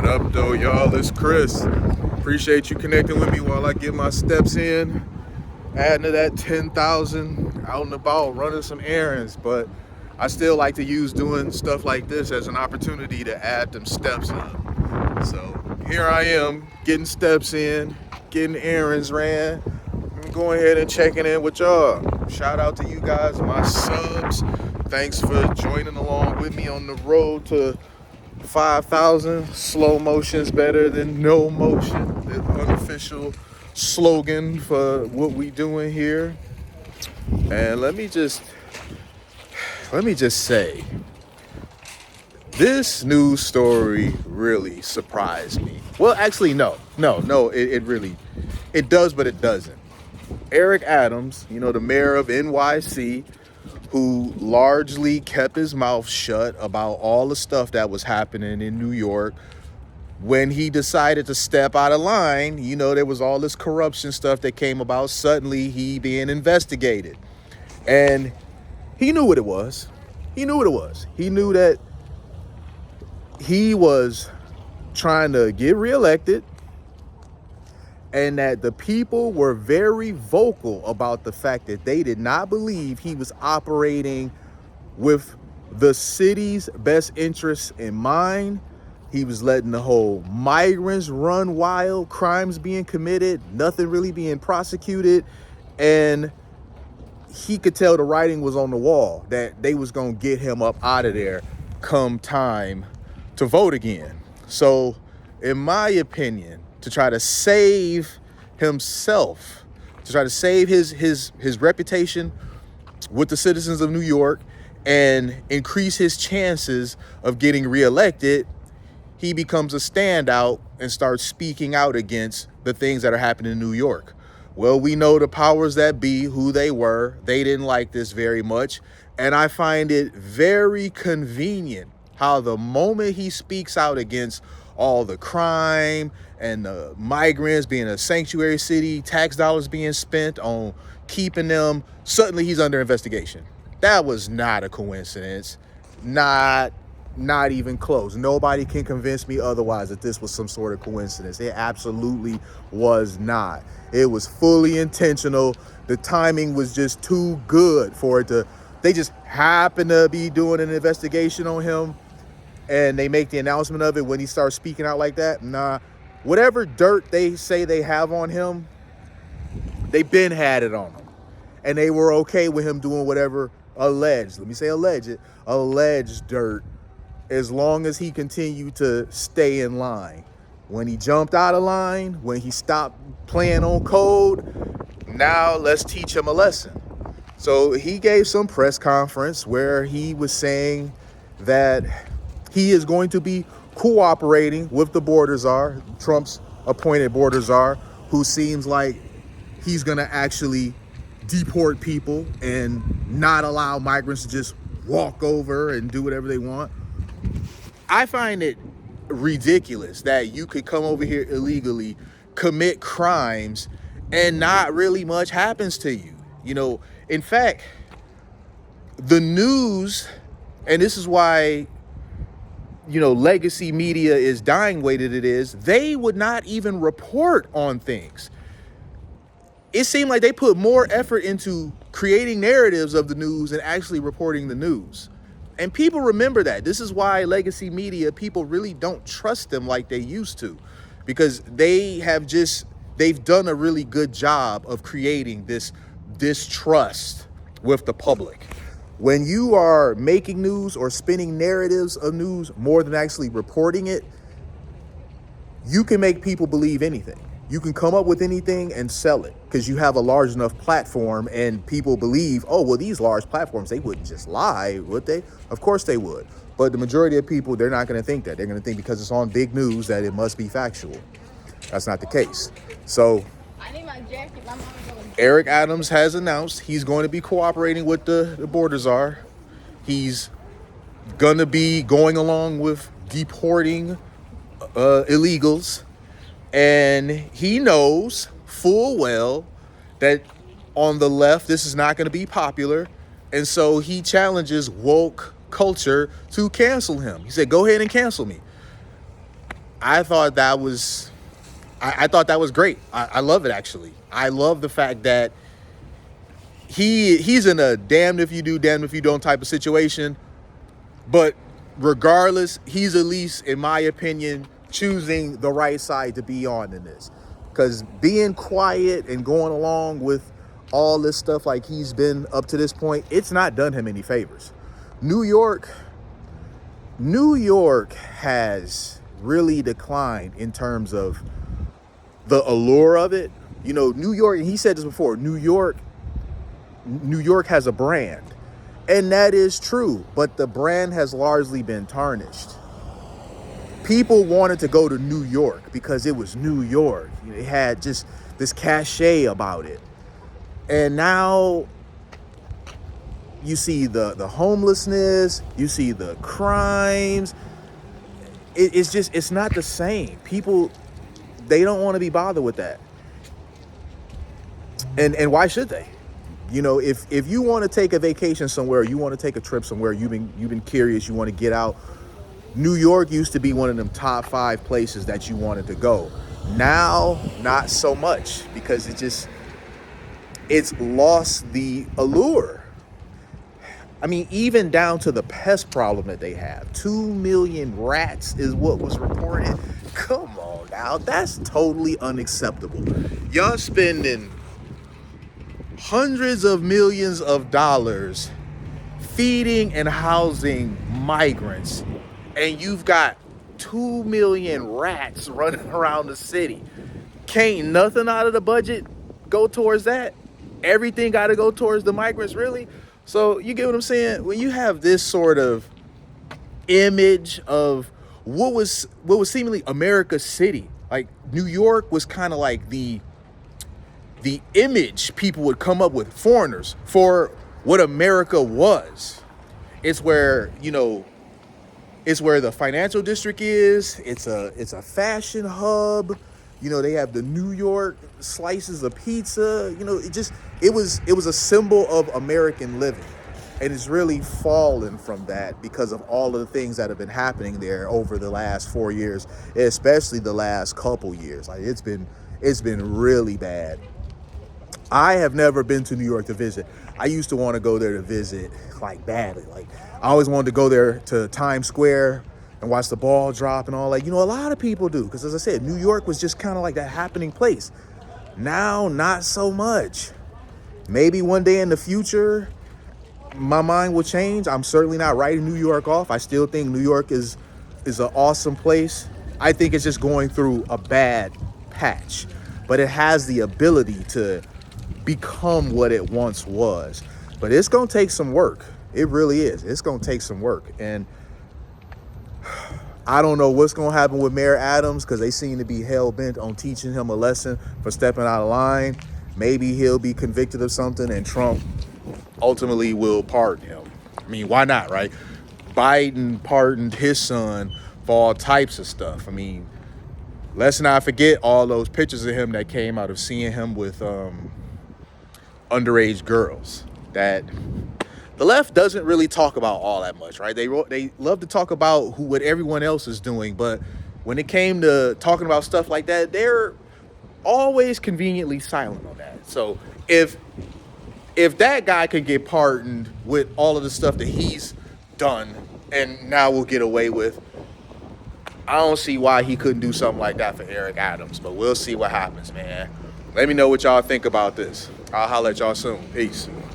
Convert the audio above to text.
up, though, y'all? It's Chris. Appreciate you connecting with me while I get my steps in. Adding to that 10,000 out and about, running some errands. But I still like to use doing stuff like this as an opportunity to add them steps up. So here I am, getting steps in, getting errands ran. I'm going ahead and checking in with y'all. Shout out to you guys, my subs. Thanks for joining along with me on the road to 5,000. Slow motion's better than no motion. The unofficial slogan for what we doing here. And let me just say, this news story really surprised me. Well, actually, no, it does, but it doesn't. Eric Adams, the mayor of NYC, who largely kept his mouth shut about all the stuff that was happening in New York. When he decided to step out of line, there was all this corruption stuff that came about. Suddenly, he being investigated. And he knew what it was. He knew that he was trying to get reelected, and that the people were very vocal about the fact that they did not believe he was operating with the city's best interests in mind. He was letting the whole migrants run wild, crimes being committed, nothing really being prosecuted. And he could tell the writing was on the wall that they was going to get him up out of there come time to vote again. So in my opinion, to try to save himself, to try to save his reputation with the citizens of New York and increase his chances of getting reelected, he becomes a standout and starts speaking out against the things that are happening in New York. Well, we know the powers that be, who they were. They didn't like this very much. And I find it very convenient how the moment he speaks out against all the crime and the migrants being a sanctuary city, tax dollars being spent on keeping them, suddenly he's under investigation. That was not a coincidence. Not even close. Nobody can convince me otherwise that this was some sort of coincidence. It absolutely was not. It was fully intentional. The timing was just too good for it to, they just happened to be doing an investigation on him and they make the announcement of it when he starts speaking out like that. Nah, whatever dirt they say they have on him, they been had it on him. And they were okay with him doing whatever alleged dirt, as long as he continued to stay in line. When he jumped out of line, when he stopped playing on code, now let's teach him a lesson. So he gave some press conference where he was saying that he is going to be cooperating with the Border Czar, Trump's appointed Border Czar, who seems like he's going to actually deport people and not allow migrants to just walk over and do whatever they want. I find it ridiculous that you could come over here illegally, commit crimes, and not really much happens to you. In fact, the news, and this is why, legacy media is dying way that it is, they would not even report on things. It seemed like they put more effort into creating narratives of the news and actually reporting the news. And people remember that. This is why legacy media, people really don't trust them like they used to, because they've done a really good job of creating this distrust with the public. When you are making news or spinning narratives of news more than actually reporting it, you can make people believe anything. You can come up with anything and sell it because you have a large enough platform and people believe, oh, well, these large platforms, they wouldn't just lie, would they? Of course they would. But the majority of people, they're not going to think that. They're going to think because it's on big news that it must be factual. That's not the case. So Eric Adams has announced he's going to be cooperating with the Border Czar. He's going to be going along with deporting illegals. And he knows full well that on the left, this is not going to be popular. And so he challenges woke culture to cancel him. He said, go ahead and cancel me. I thought that was I thought that was great. I love it, actually. I love the fact that he's in a damned if you do, damned if you don't type of situation. But regardless, he's at least, in my opinion, choosing the right side to be on in this. Because being quiet and going along with all this stuff like he's been up to this point, it's not done him any favors. New York has really declined in terms of the allure of it. You know, New York, and he said this before, New York has a brand. And that is true, but the brand has largely been tarnished. People wanted to go to New York because it was New York. It had just this cachet about it. And now you see the homelessness, you see the crimes. It's not the same. People, they don't want to be bothered with that. And why should they? You know, if you want to take a vacation somewhere, you want to take a trip somewhere, you've been curious, you want to get out. New York used to be one of them top 5 places that you wanted to go. Now, not so much, because it's lost the allure. I mean, even down to the pest problem that they have. 2 million rats is what was reported. Come on now, that's totally unacceptable. Y'all spending hundreds of millions of dollars feeding and housing migrants, and you've got 2 million rats running around the city. Can't nothing out of the budget go towards that? Everything got to go towards the migrants, really? So you get what I'm saying? When you have this sort of image of what was seemingly America's city, like New York was kind of like the image people would come up with, foreigners, for what America was. It's where, you know, it's where the financial district is. It's a fashion hub. You know, they have the New York slices of pizza. You know, it was a symbol of American living. And it's really fallen from that because of all of the things that have been happening there over the last 4 years, especially the last couple years. Like it's been really bad. I have never been to New York to visit. I used to want to go there to visit, like, badly. Like, I always wanted to go there to Times Square and watch the ball drop and all that. You know, a lot of people do, because as I said, New York was just kind of like that happening place. Now, not so much. Maybe one day in the future, my mind will change. I'm certainly not writing New York off. I still think New York is an awesome place. I think it's just going through a bad patch, but it has the ability to become what it once was. But it's going to take some work. It really is. It's going to take some work. And I don't know what's going to happen with Mayor Adams, because they seem to be hell-bent on teaching him a lesson for stepping out of line. Maybe he'll be convicted of something and Trump ultimately will pardon him. I mean, why not, right? Biden pardoned his son for all types of stuff. I mean, let's not forget all those pictures of him that came out of seeing him with underage girls that the left doesn't really talk about all that much, right? They love to talk about what everyone else is doing, but when it came to talking about stuff like that, they're always conveniently silent on that. So if that guy could get pardoned with all of the stuff that he's done and now will get away with, I don't see why he couldn't do something like that for Eric Adams, but we'll see what happens, man. Let me know what y'all think about this. I'll holler at y'all soon. Peace.